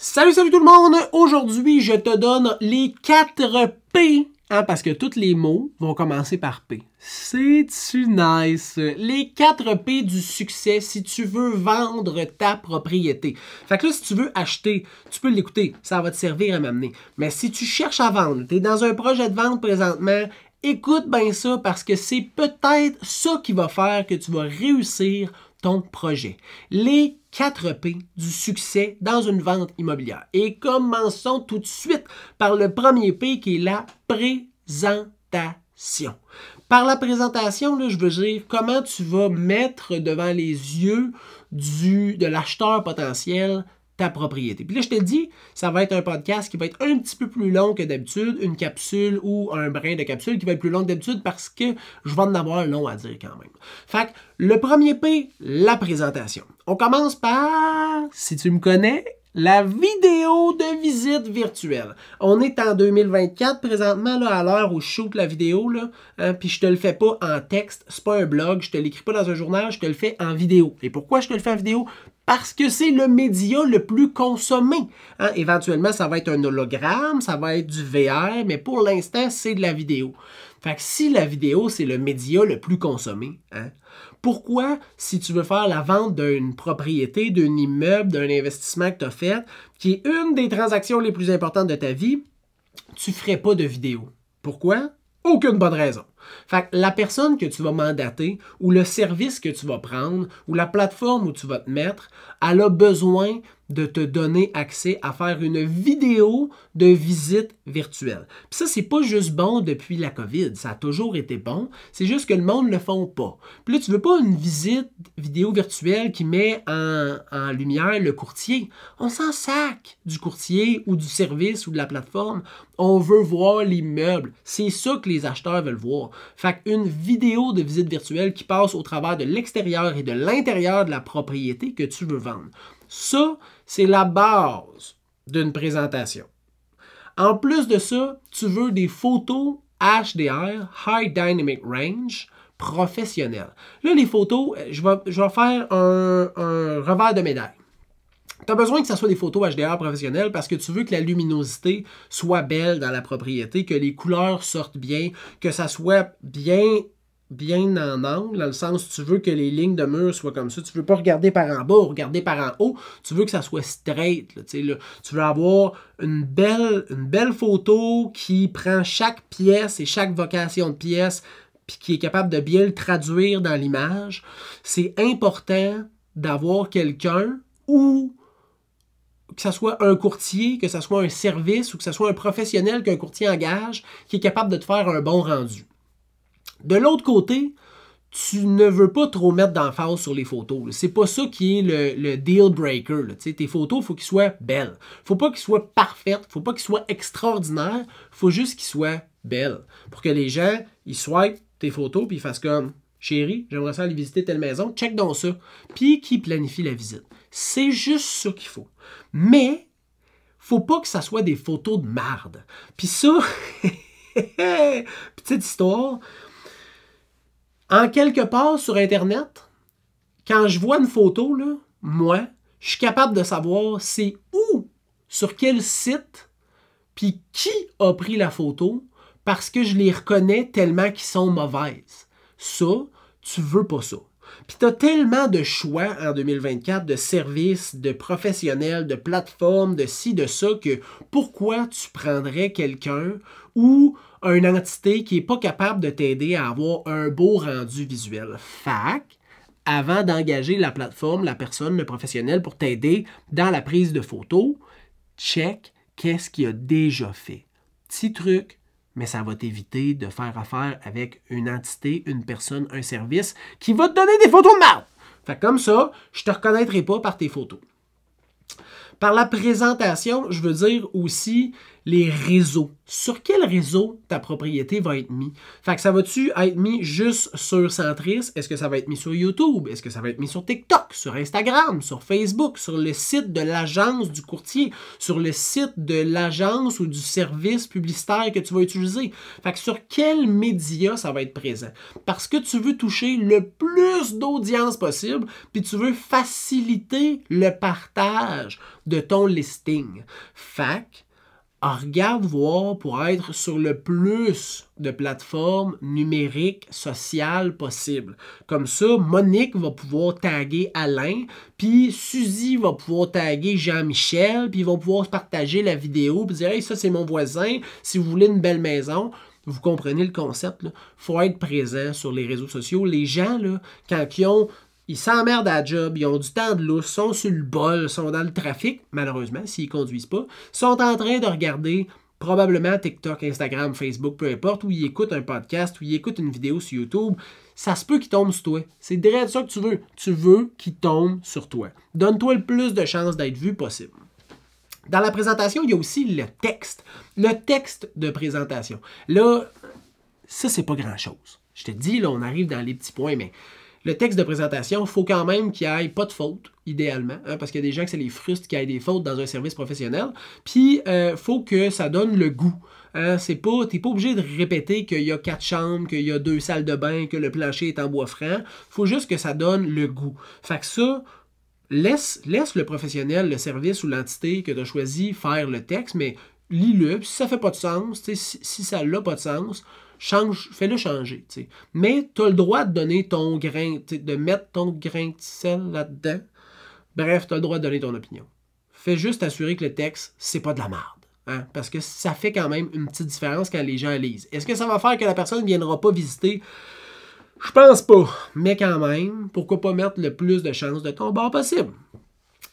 Salut tout le monde! Aujourd'hui, je te donne les 4 P, parce que tous les mots vont commencer par P. C'est-tu nice? Les 4 P du succès si tu veux vendre ta propriété. Fait que là, si tu veux acheter, tu peux l'écouter, ça va te servir à m'amener. Mais si tu cherches à vendre, tu es dans un projet de vente présentement, écoute bien ça parce que c'est peut-être ça qui va faire que tu vas réussir ton projet. Les 4 P du succès dans une vente immobilière. Et commençons tout de suite par le premier P qui est la présentation. Par la présentation, là, je veux dire comment tu vas mettre devant les yeux de l'acheteur potentiel ta propriété. Puis là, je te dis, ça va être un podcast qui va être un petit peu plus long que d'habitude, une capsule ou un brin de capsule qui va être plus long que d'habitude parce que je vais en avoir long à dire quand même. Fait que le premier P, la présentation. On commence par, si tu me connais, la vidéo de visite virtuelle. On est en 2024 présentement, là, à l'heure où je shoot la vidéo, là, puis je te le fais pas en texte, c'est pas un blog, je te l'écris pas dans un journal, je te le fais en vidéo. Et pourquoi je te le fais en vidéo? Parce que c'est le média le plus consommé. Éventuellement, ça va être un hologramme, ça va être du VR, mais pour l'instant, c'est de la vidéo. Fait que si la vidéo, c'est le média le plus consommé, pourquoi, si tu veux faire la vente d'une propriété, d'un immeuble, d'un investissement que tu as fait, qui est une des transactions les plus importantes de ta vie, tu ne ferais pas de vidéo? Pourquoi? Aucune bonne raison. Fait que la personne que tu vas mandater ou le service que tu vas prendre ou la plateforme où tu vas te mettre, elle a besoin de te donner accès à faire une vidéo de visite virtuelle. Puis ça, c'est pas juste bon depuis la COVID. Ça a toujours été bon. C'est juste que le monde ne le font pas. Puis là, tu veux pas une visite vidéo virtuelle qui met en lumière le courtier. On s'en sac du courtier ou du service ou de la plateforme. On veut voir l'immeuble. C'est ça que les acheteurs veulent voir. Fait qu'une vidéo de visite virtuelle qui passe au travers de l'extérieur et de l'intérieur de la propriété que tu veux vendre. Ça, c'est la base d'une présentation. En plus de ça, tu veux des photos HDR, High Dynamic Range, professionnelles. Là, les photos, je vais faire un revers de médaille. Tu as besoin que ce soit des photos HDR professionnelles parce que tu veux que la luminosité soit belle dans la propriété, que les couleurs sortent bien, que ça soit bien en angle, dans le sens tu veux que les lignes de mur soient comme ça. Tu veux pas regarder par en bas ou regarder par en haut. Tu veux que ça soit straight. Là, tu veux avoir une belle photo qui prend chaque pièce et chaque vocation de pièce puis qui est capable de bien le traduire dans l'image. C'est important d'avoir quelqu'un ou que ce soit un courtier, que ce soit un service ou que ce soit un professionnel qu'un courtier engage qui est capable de te faire un bon rendu. De l'autre côté, tu ne veux pas trop mettre d'emphase sur les photos. C'est pas ça qui est le deal breaker. Là. Tes photos, il faut qu'ils soient belles. Faut pas qu'ils soient parfaites, faut pas qu'ils soient extraordinaires, faut juste qu'ils soient belles. Pour que les gens, ils swipent tes photos puis ils fassent comme « Chérie, j'aimerais ça aller visiter telle maison, check donc ça. » Puis qui planifie la visite. C'est juste ça qu'il faut. Mais, faut pas que ça soit des photos de marde. Puis ça, petite histoire, en quelque part sur Internet, quand je vois une photo, là, moi, je suis capable de savoir c'est où, sur quel site, puis qui a pris la photo, parce que je les reconnais tellement qu'ils sont mauvaises. Ça, tu veux pas ça. Puis tu as tellement de choix en 2024 de services, de professionnels, de plateformes, de ci, de ça, que pourquoi tu prendrais quelqu'un ou une entité qui n'est pas capable de t'aider à avoir un beau rendu visuel? Fac, avant d'engager la plateforme, la personne, le professionnel pour t'aider dans la prise de photos, check qu'est-ce qu'il a déjà fait. Petit truc, mais ça va t'éviter de faire affaire avec une entité, une personne, un service qui va te donner des photos de merde. Fait comme ça, je ne te reconnaîtrai pas par tes photos. Par la présentation, je veux dire aussi les réseaux. Sur quel réseau ta propriété va être mise? Fait que ça va-tu être mis juste sur Centris? Est-ce que ça va être mis sur YouTube? Est-ce que ça va être mis sur TikTok, sur Instagram, sur Facebook, sur le site de l'agence du courtier, sur le site de l'agence ou du service publicitaire que tu vas utiliser? Fait que sur quel média ça va être présent? Parce que tu veux toucher le plus d'audience possible, puis tu veux faciliter le partage de ton listing. Fait que regarde voir pour être sur le plus de plateformes numériques sociales possibles. Comme ça, Monique va pouvoir taguer Alain, puis Suzy va pouvoir taguer Jean-Michel, puis ils vont pouvoir partager la vidéo, puis dire « Hey, ça c'est mon voisin, si vous voulez une belle maison », vous comprenez le concept, il faut être présent sur les réseaux sociaux. Les gens, là, quand ils s'emmerdent à la job, ils ont du temps de lousse, sont sur le bol, sont dans le trafic, malheureusement, s'ils ne conduisent pas, sont en train de regarder probablement TikTok, Instagram, Facebook, peu importe, où ils écoutent un podcast, où ils écoutent une vidéo sur YouTube. Ça se peut qu'ils tombent sur toi. C'est direct ça que tu veux. Tu veux qu'ils tombent sur toi. Donne-toi le plus de chances d'être vu possible. Dans la présentation, il y a aussi le texte. Le texte de présentation. Là, ça, c'est pas grand-chose. Je te dis, là, on arrive dans les petits points, mais le texte de présentation, il faut quand même qu'il n'y ait pas de faute, idéalement, hein, parce qu'il y a des gens que ça les frustre qu'il y ait des fautes dans un service professionnel. Puis, il faut que ça donne le goût. Hein, t'es pas obligé de répéter qu'il y a 4 chambres, qu'il y a 2 salles de bain, que le plancher est en bois franc. Il faut juste que ça donne le goût. Fait que ça, laisse le professionnel, le service ou l'entité que tu as choisi faire le texte, mais lis-le. Si ça fait pas de sens, si ça n'a pas de sens, fais-le changer. T'sais. Mais tu as le droit de donner ton grain, de mettre ton grain de sel là-dedans. Bref, tu as le droit de donner ton opinion. Fais juste assurer que le texte, c'est pas de la merde. Hein? Parce que ça fait quand même une petite différence quand les gens lisent. Est-ce que ça va faire que la personne ne viendra pas visiter? Je pense pas. Mais quand même, pourquoi pas mettre le plus de chances de ton bord possible?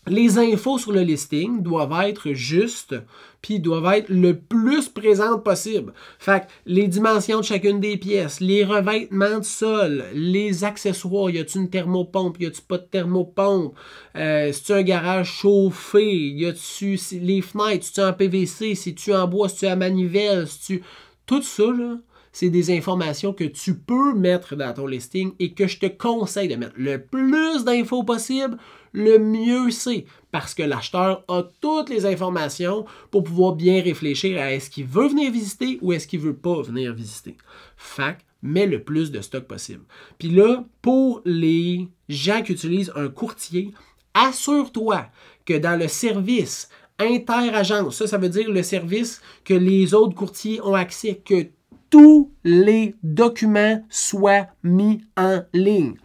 Les infos sur le listing doivent être justes, puis doivent être le plus présentes possible. Fait que les dimensions de chacune des pièces, les revêtements de sol, les accessoires, y a-tu une thermopompe, y a-tu pas de thermopompe, c'est-tu un garage chauffé, y a-tu les fenêtres, c'est-tu en PVC, c'est-tu en bois, c'est-tu à manivelle, c'est-tu... Tout ça, là, c'est des informations que tu peux mettre dans ton listing et que je te conseille de mettre. Le plus d'infos possible, le mieux c'est. Parce que l'acheteur a toutes les informations pour pouvoir bien réfléchir à est-ce qu'il veut venir visiter ou est-ce qu'il ne veut pas venir visiter. Fait que mets le plus de stock possible. Puis là, pour les gens qui utilisent un courtier, assure-toi que dans le service interagence, ça veut dire le service que les autres courtiers ont accès, que tous les documents soient mis en ligne.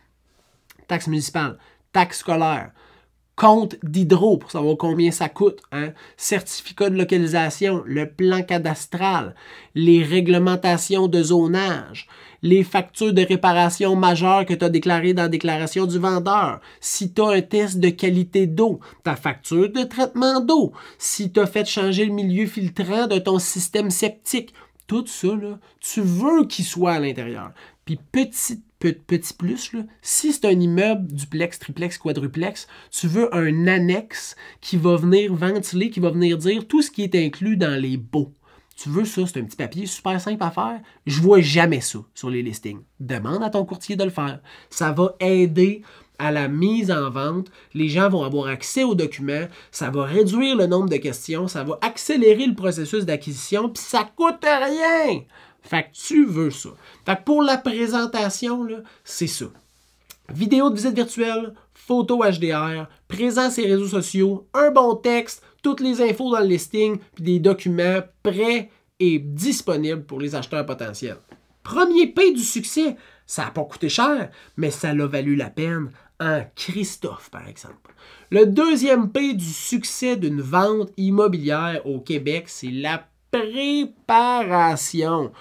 Taxe municipale, taxe scolaire, compte d'hydro pour savoir combien ça coûte, hein? Certificat de localisation, le plan cadastral, les réglementations de zonage, les factures de réparation majeures que tu as déclarées dans la déclaration du vendeur, si tu as un test de qualité d'eau, ta facture de traitement d'eau, si tu as fait changer le milieu filtrant de ton système septique, tout ça, là, tu veux qu'il soit à l'intérieur. Puis petit plus, là, si c'est un immeuble duplex, triplex, quadruplex, tu veux un annexe qui va venir ventiler, qui va venir dire tout ce qui est inclus dans les baux. Tu veux ça, c'est un petit papier super simple à faire. Je vois jamais ça sur les listings. Demande à ton courtier de le faire. Ça va aider à la mise en vente, les gens vont avoir accès aux documents, ça va réduire le nombre de questions, ça va accélérer le processus d'acquisition, puis ça coûte rien! Fait que tu veux ça. Fait que pour la présentation, là, c'est ça. Vidéo de visite virtuelle, photo HDR, présence sur les réseaux sociaux, un bon texte, toutes les infos dans le listing, puis des documents prêts et disponibles pour les acheteurs potentiels. Premier P du succès, ça n'a pas coûté cher, mais ça l'a valu la peine en Christophe, par exemple. Le deuxième P du succès d'une vente immobilière au Québec, c'est la préparation.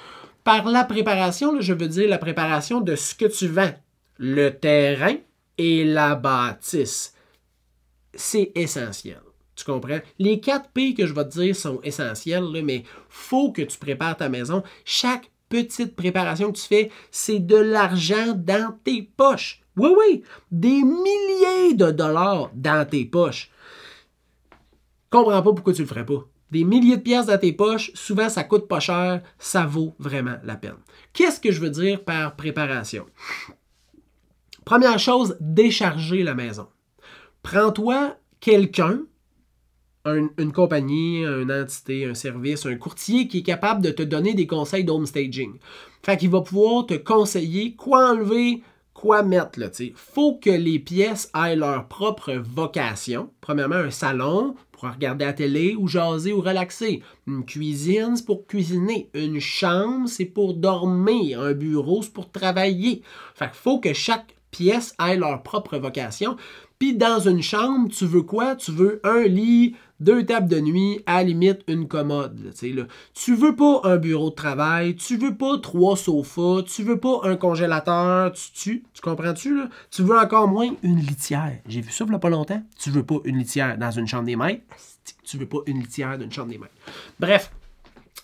Par la préparation, là, je veux dire la préparation de ce que tu vends. Le terrain et la bâtisse. C'est essentiel. Tu comprends? Les 4 P que je vais te dire sont essentiels, là, mais il faut que tu prépares ta maison. Chaque petite préparation que tu fais, c'est de l'argent dans tes poches. Oui, oui, des milliers de dollars dans tes poches. Je comprends pas pourquoi tu le ferais pas. des milliers de pièces dans tes poches, souvent ça coûte pas cher, ça vaut vraiment la peine. Qu'est-ce que je veux dire par préparation? Première chose, décharger la maison. Prends-toi quelqu'un, une compagnie, une entité, un service, un courtier qui est capable de te donner des conseils d'homestaging. Fait qu'il va pouvoir te conseiller quoi enlever, quoi mettre. Il faut que les pièces aient leur propre vocation. Premièrement, un salon pour regarder la télé ou jaser ou relaxer. Une cuisine, c'est pour cuisiner. Une chambre, c'est pour dormir. Un bureau, c'est pour travailler. Fait qu'il faut que chaque pièce ait leur propre vocation. Puis dans une chambre, tu veux quoi? Tu veux un lit, 2 tables de nuit, à la limite une commode. Là. Tu veux pas un bureau de travail, tu veux pas 3 sofas, tu veux pas un congélateur, tu comprends-tu? Là? Tu veux encore moins une litière. J'ai vu ça il y a pas longtemps. Tu veux pas une litière dans une chambre des maîtres, tu veux pas une litière d'une chambre des maîtres. Bref.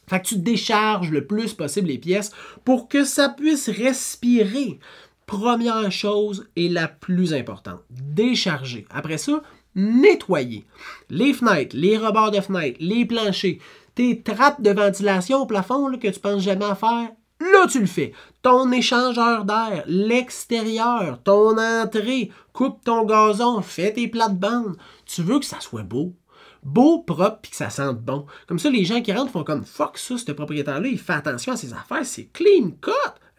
Fait que tu décharges le plus possible les pièces pour que ça puisse respirer. Première chose et la plus importante, décharger. Après ça, nettoyer. Les fenêtres, les rebords de fenêtres, les planchers, tes trappes de ventilation au plafond là, que tu penses jamais à faire, là tu le fais. Ton échangeur d'air, l'extérieur, ton entrée, coupe ton gazon, fais tes plates-bandes. Tu veux que ça soit beau. Beau, propre, puis que ça sente bon. Comme ça, les gens qui rentrent font comme « Fuck ça, ce propriétaire-là, il fait attention à ses affaires, c'est clean cut!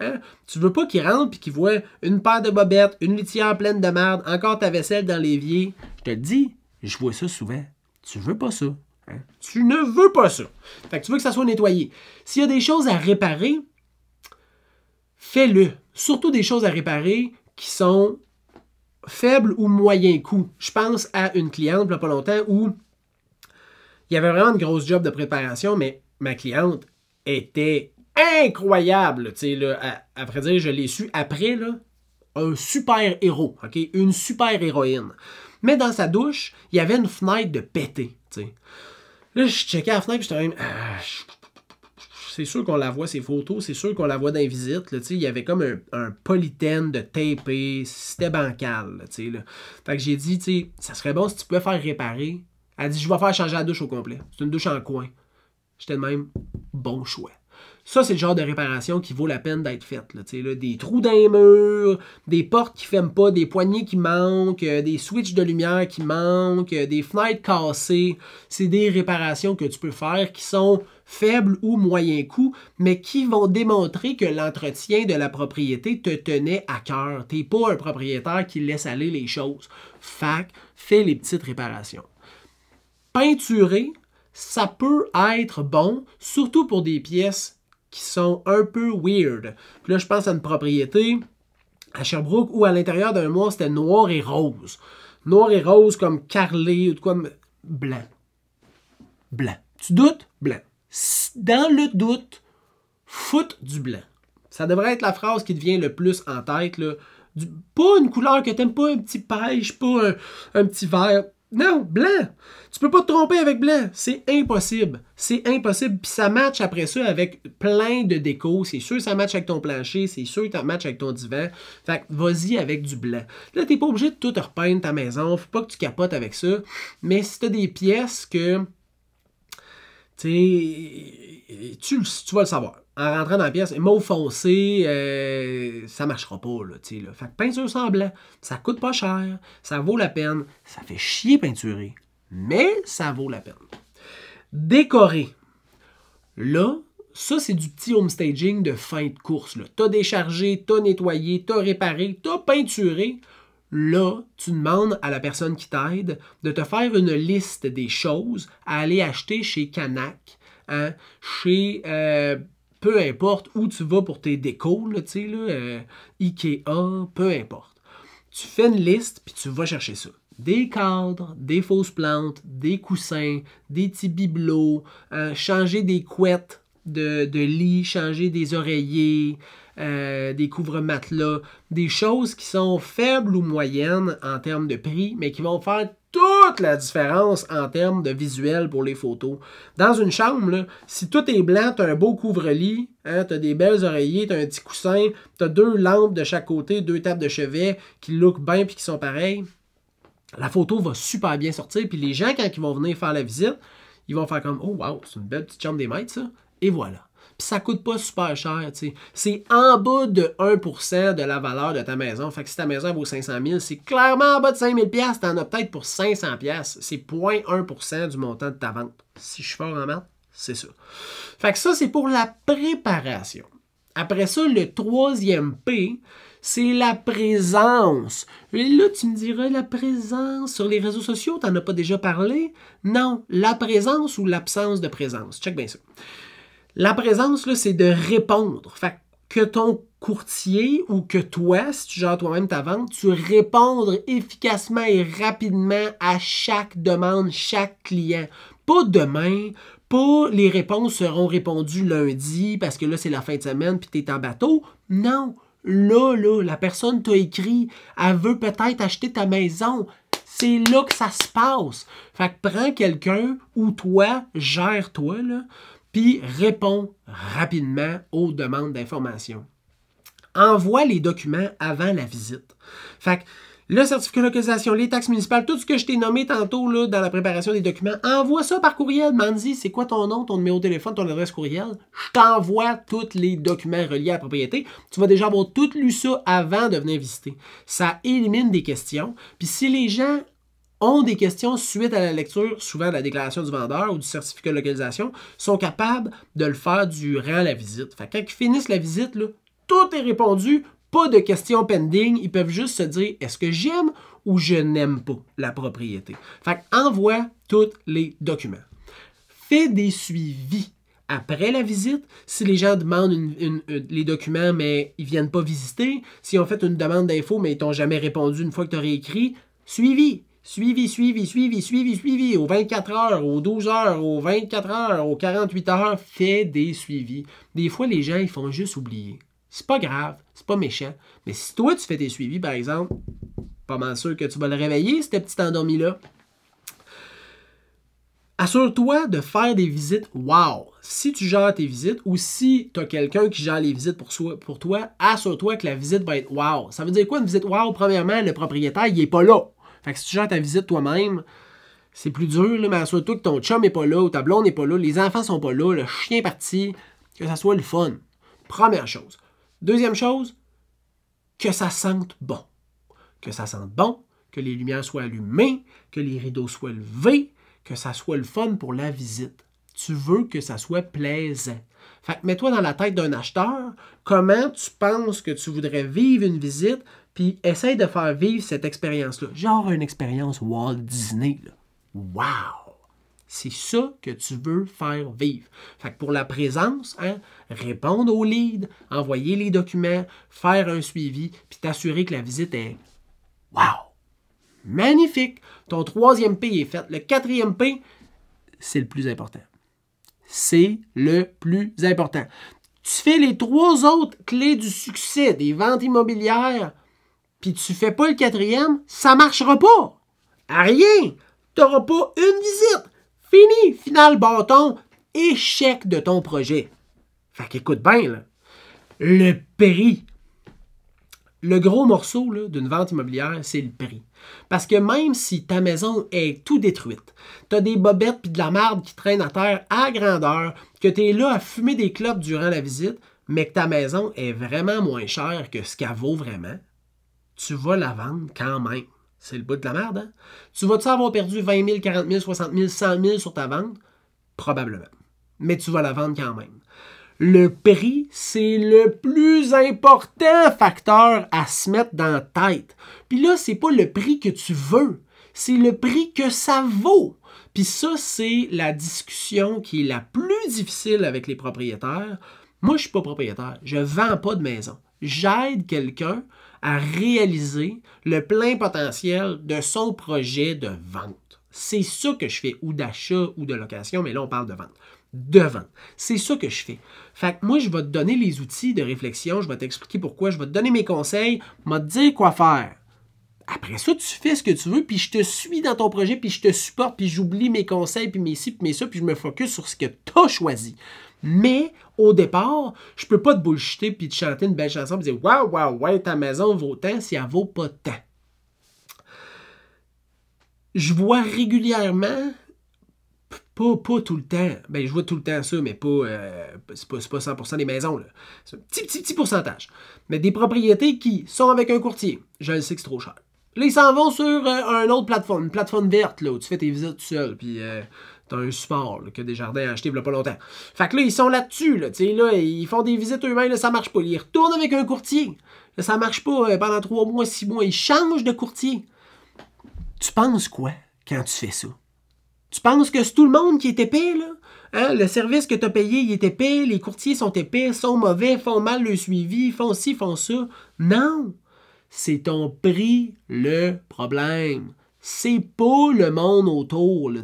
Hein? » Tu veux pas qu'ils rentrent puis qu'ils voient une paire de bobettes, une litière pleine de merde, encore ta vaisselle dans l'évier. Je te le dis, je vois ça souvent. Tu veux pas ça. Hein? Tu ne veux pas ça. Fait que tu veux que ça soit nettoyé. S'il y a des choses à réparer, fais-le. Surtout des choses à réparer qui sont faibles ou moyen coût. Je pense à une cliente, il n'y a pas longtemps, où il y avait vraiment une grosse job de préparation, mais ma cliente était incroyable. À vrai dire, je l'ai su après, là, un super héros, okay? Une super héroïne. Mais dans sa douche, il y avait une fenêtre de pété. T'sais. Là, je checkais la fenêtre et j'étais même... c'est sûr qu'on la voit, ces photos, c'est sûr qu'on la voit dans les visites. Là, il y avait comme un polythène de tapé, c'était bancal. Là. Fait que j'ai dit, ça serait bon si tu pouvais faire réparer. Elle dit, je vais faire changer la douche au complet. C'est une douche en coin. J'étais de même, bon choix. Ça, c'est le genre de réparation qui vaut la peine d'être faite. Là, des trous dans les murs, des portes qui ne ferment pas, des poignées qui manquent, des switches de lumière qui manquent, des fenêtres cassées. C'est des réparations que tu peux faire qui sont faibles ou moyen coût, mais qui vont démontrer que l'entretien de la propriété te tenait à cœur. Tu n'es pas un propriétaire qui laisse aller les choses. Fait fais les petites réparations. Peinturer, ça peut être bon, surtout pour des pièces qui sont un peu weird. Puis là, je pense à une propriété à Sherbrooke où à l'intérieur d'un mois, c'était noir et rose. Noir et rose comme carrelé ou comme blanc. Blanc. Tu doutes? Blanc. Dans le doute, foute du blanc. Ça devrait être la phrase qui te vient le plus en tête. Là. Pas une couleur que t'aimes pas, un petit beige, pas un petit vert. Non, blanc. Tu peux pas te tromper avec blanc. C'est impossible. C'est impossible. Puis ça match après ça avec plein de déco. C'est sûr que ça match avec ton plancher. C'est sûr que ça match avec ton divan. Fait que vas-y avec du blanc. Là, t'es pas obligé de tout repeindre ta maison. Faut pas que tu capotes avec ça. Mais si t'as des pièces que... tu vas le savoir. En rentrant dans la pièce, mauve foncé, ça marchera pas. Là. Fait que peinture sans blanc, ça coûte pas cher, ça vaut la peine, ça fait chier peinturer, mais ça vaut la peine. Décorer. Là, ça c'est du petit homestaging de fin de course. T'as déchargé, t'as nettoyé, t'as réparé, t'as peinturé. Là, tu demandes à la personne qui t'aide de te faire une liste des choses à aller acheter chez Canac, hein, chez peu importe où tu vas pour tes décos, là, Ikea, peu importe. Tu fais une liste puis tu vas chercher ça. Des cadres, des fausses plantes, des coussins, des petits bibelots, changer des couettes de lit, changer des oreillers, des couvre-matelas, des choses qui sont faibles ou moyennes en termes de prix, mais qui vont faire toute la différence en termes de visuel pour les photos. Dans une chambre, là, si tout est blanc, tu as un beau couvre-lit, hein, tu as des belles oreillers, tu as un petit coussin, tu as 2 lampes de chaque côté, 2 tables de chevet qui look bien et qui sont pareilles, la photo va super bien sortir. Puis les gens, quand ils vont venir faire la visite, ils vont faire comme « Oh wow, c'est une belle petite chambre des maîtres, ça. » Et voilà. Puis ça coûte pas super cher, tu sais. C'est en bas de 1% de la valeur de ta maison. Fait que si ta maison vaut 500 000, c'est clairement en bas de 5 000 $. T'en as peut-être pour 500 $. C'est 0,1% du montant de ta vente. Si je suis fort en maths, c'est ça. Fait que ça, c'est pour la préparation. Après ça, le troisième P, c'est la présence. Et là, tu me dirais, la présence sur les réseaux sociaux, t'en as pas déjà parlé? Non, la présence ou l'absence de présence. Check bien ça. La présence, là, c'est de répondre. Fait que ton courtier ou que toi, si tu gères toi-même ta vente, tu répondre efficacement et rapidement à chaque demande, chaque client. Pas demain, pas les réponses seront répondues lundi parce que là, c'est la fin de semaine puis tu es en bateau. Non. Là, la personne t'a écrit, elle veut peut-être acheter ta maison. C'est là que ça se passe. Fait que prends quelqu'un ou toi, gère-toi, là, puis réponds rapidement aux demandes d'information. Envoie les documents avant la visite. Fait que le certificat de localisation, les taxes municipales, tout ce que je t'ai nommé tantôt là, dans la préparation des documents, envoie ça par courriel. Mandy, c'est quoi ton nom, ton numéro de téléphone, ton adresse courriel? Je t'envoie tous les documents reliés à la propriété. Tu vas déjà avoir tout lu ça avant de venir visiter. Ça élimine des questions. Puis si les gens ont des questions suite à la lecture, souvent de la déclaration du vendeur ou du certificat de localisation, sont capables de le faire durant la visite. Fait que quand ils finissent la visite, là, tout est répondu, pas de questions pending, ils peuvent juste se dire est-ce que j'aime ou je n'aime pas la propriété. Fait que envoie tous les documents. Fais des suivis après la visite. Si les gens demandent les documents, mais ils ne viennent pas visiter, s'ils ont fait une demande d'info, mais ils t'ont jamais répondu une fois que tu as réécrit, suivi. Suivi, aux 24 heures, aux 12 heures, aux 24 heures, aux 48 heures, fais des suivis. Des fois, les gens, ils font juste oublier. C'est pas grave, c'est pas méchant. Mais si toi, tu fais tes suivis, par exemple, pas mal sûr que tu vas le réveiller, ce petit endormi-là. Assure-toi de faire des visites wow. Si tu gères tes visites ou si tu as quelqu'un qui gère les visites pour toi, assure-toi que la visite va être wow. Ça veut dire quoi une visite wow? Premièrement, le propriétaire, il n'est pas là. Fait que si tu gères ta visite toi-même, c'est plus dur, là, mais assure-toi que ton chum n'est pas là, ou ta blonde n'est pas là, les enfants sont pas là, le chien est parti, que ça soit le fun. Première chose. Deuxième chose, que ça sente bon. Que ça sente bon, que les lumières soient allumées, que les rideaux soient levés, que ça soit le fun pour la visite. Tu veux que ça soit plaisant. Fait que mets-toi dans la tête d'un acheteur, comment tu penses que tu voudrais vivre une visite, puis essaye de faire vivre cette expérience-là. Genre une expérience Walt Disney. Là. Wow! C'est ça que tu veux faire vivre. Fait que pour la présence, hein, répondre aux leads, envoyer les documents, faire un suivi, puis t'assurer que la visite est wow! Magnifique! Ton troisième P est fait. Le quatrième P, c'est le plus important. C'est le plus important. Tu fais les trois autres clés du succès des ventes immobilières, puis tu fais pas le quatrième, ça marchera pas. À rien. Tu n'auras pas une visite. Fini. Final bâton. Échec de ton projet. Fait qu'écoute bien, là. Le prix. Le gros morceau là, d'une vente immobilière, c'est le prix. Parce que même si ta maison est tout détruite, tu as des bobettes puis de la marde qui traînent à terre à grandeur, que tu es là à fumer des clopes durant la visite, mais que ta maison est vraiment moins chère que ce qu'elle vaut vraiment, tu vas la vendre quand même. C'est le bout de la merde, hein? Tu vas-tu avoir perdu 20 000, 40 000, 60 000, 100 000 sur ta vente? Probablement. Mais tu vas la vendre quand même. Le prix, c'est le plus important facteur à se mettre dans la tête. Puis là, c'est pas le prix que tu veux, c'est le prix que ça vaut. Puis ça, c'est la discussion qui est la plus difficile avec les propriétaires. Moi, je suis pas propriétaire, je vends pas de maison. J'aide quelqu'un à réaliser le plein potentiel de son projet de vente. C'est ça que je fais, ou d'achat ou de location, mais là, on parle de vente. De vente. C'est ça que je fais. Fait que moi, je vais te donner les outils de réflexion, je vais t'expliquer pourquoi, je vais te donner mes conseils, je vais te dire quoi faire. Après ça, tu fais ce que tu veux, puis je te suis dans ton projet, puis je te supporte, puis j'oublie mes conseils, puis mes ci, puis mes ça, puis je me focus sur ce que tu as choisi. Mais, au départ, je peux pas te bullshiter, puis te chanter une belle chanson, puis dire « Waouh, waouh, ouais, ta maison vaut tant si elle vaut pas tant. » Je vois régulièrement Pas tout le temps. Ben, je vois tout le temps ça, mais pas, c'est pas 100% des maisons, là. C'est un petit pourcentage. Mais des propriétés qui sont avec un courtier. Je le sais que c'est trop cher. Là, ils s'en vont sur une autre plateforme, une plateforme verte, là, où tu fais tes visites tout seul, puis t'as un support là, que Desjardins a acheté il y a pas longtemps. Fait que là, ils sont là-dessus, là, tu sais, là, ils font des visites eux-mêmes, là, ça marche pas. Ils retournent avec un courtier. Là, ça marche pas pendant 3 mois, 6 mois. Ils changent de courtier. Tu penses quoi quand tu fais ça? Tu penses que c'est tout le monde qui est épais, là? Hein? Le service que tu as payé, il est épais, les courtiers sont épais, sont mauvais, font mal le suivi, font ci, font ça. Non! C'est ton prix le problème. C'est pas le monde autour. Là.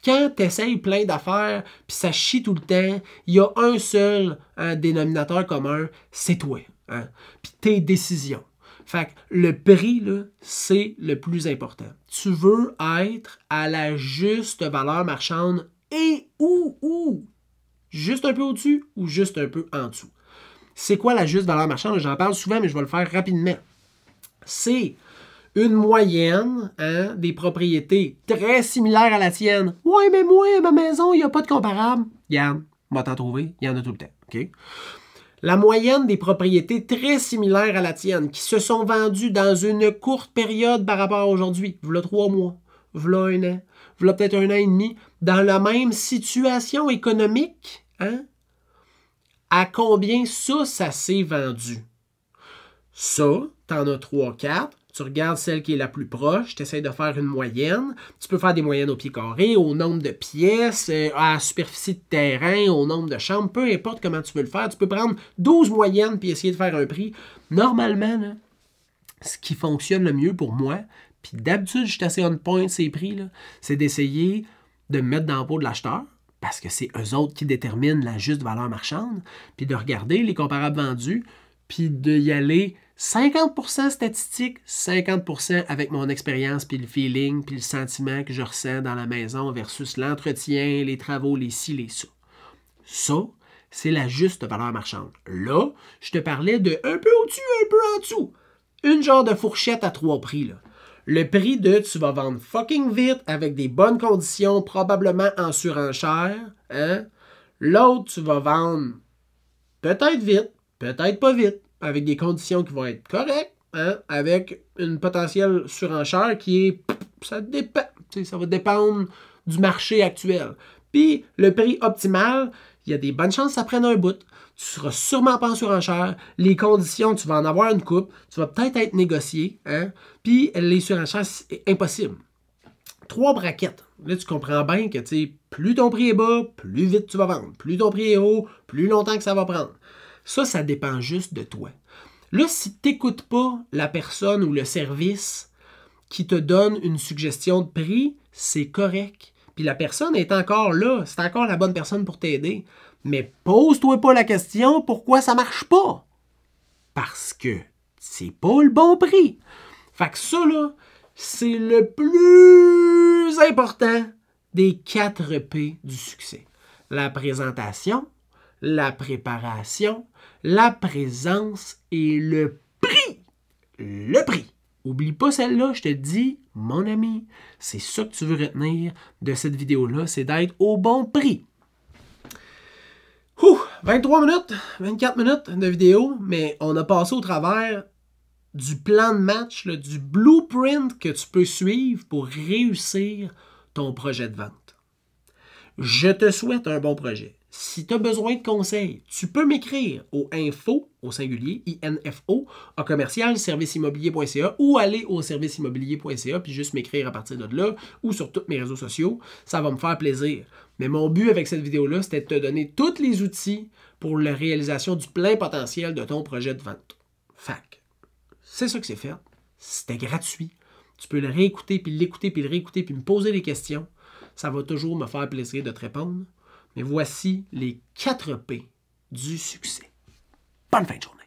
Quand tu essayes plein d'affaires, puis ça chie tout le temps, il y a un seul dénominateur commun, c'est toi. Hein? Puis tes décisions. Fait que le prix, là, c'est le plus important. Tu veux être à la juste valeur marchande et ou juste un peu au-dessus ou juste un peu en dessous. C'est quoi la juste valeur marchande? J'en parle souvent, mais je vais le faire rapidement. C'est une moyenne des propriétés très similaires à la tienne. Ouais, mais moi, ma maison, il n'y a pas de comparable. Regarde, on va t'en trouver, il y en a tout le temps. OK? La moyenne des propriétés très similaires à la tienne qui se sont vendues dans une courte période par rapport à aujourd'hui, v'là 3 mois, v'là 1 an, v'là peut-être 1 an et demi, dans la même situation économique, à combien ça s'est vendu? Ça, t'en as 3, 4. Tu regardes celle qui est la plus proche, tu essaies de faire une moyenne. Tu peux faire des moyennes au pied carré, au nombre de pièces, à la superficie de terrain, au nombre de chambres, peu importe comment tu veux le faire. Tu peux prendre 12 moyennes puis essayer de faire un prix. Normalement, là, ce qui fonctionne le mieux pour moi, puis d'habitude, je suis assez on point ces prix, c'est d'essayer de me mettre dans la peau de l'acheteur, parce que c'est eux autres qui déterminent la juste valeur marchande, puis de regarder les comparables vendus, puis d'y aller 50% statistique, 50% avec mon expérience, puis le feeling, puis le sentiment que je ressens dans la maison versus l'entretien, les travaux, les ci, les ça. Ça, c'est la juste valeur marchande. Là, je te parlais de un peu au-dessus, un peu en dessous. Une genre de fourchette à 3 prix, là. Le prix de tu vas vendre fucking vite, avec des bonnes conditions, probablement en surenchère. Hein? L'autre, tu vas vendre peut-être vite, peut-être pas vite, avec des conditions qui vont être correctes, hein, avec une potentielle surenchère qui est... Ça dépend. Ça va dépendre du marché actuel. Puis, le prix optimal, il y a des bonnes chances que ça prenne un bout. Tu seras sûrement pas en surenchère. Les conditions, tu vas en avoir une coupe. Tu vas peut-être être négocié. Hein? Puis, les surenchères, c'est impossible. 3 braquettes. Là, tu comprends bien que plus ton prix est bas, plus vite tu vas vendre. Plus ton prix est haut, plus longtemps que ça va prendre. Ça dépend juste de toi. Là, si tu n'écoutes pas la personne ou le service qui te donne une suggestion de prix, c'est correct. Puis la personne est encore là, c'est encore la bonne personne pour t'aider. Mais pose-toi pas la question pourquoi ça marche pas. Parce que c'est pas le bon prix. Fait que ça, là, c'est le plus important des 4 P du succès. La présentation, la préparation, la présence et le prix. Le prix. Oublie pas celle-là, je te dis, mon ami, c'est ça que tu veux retenir de cette vidéo-là, c'est d'être au bon prix. 23 minutes, 24 minutes de vidéo, mais on a passé au travers du plan de match, là, du blueprint que tu peux suivre pour réussir ton projet de vente. Je te souhaite un bon projet. Si tu as besoin de conseils, tu peux m'écrire au info, au singulier, INFO, à commercial-serviceimmobilier.ca ou aller au serviceimmobilier.ca puis juste m'écrire à partir de là ou sur tous mes réseaux sociaux. Ça va me faire plaisir. Mais mon but avec cette vidéo-là, c'était de te donner tous les outils pour la réalisation du plein potentiel de ton projet de vente. Fac. C'est ça que c'est fait. C'était gratuit. Tu peux le réécouter, puis l'écouter, puis le réécouter, puis me poser des questions. Ça va toujours me faire plaisir de te répondre. Mais voici les 4 P du succès. Bonne fin de journée.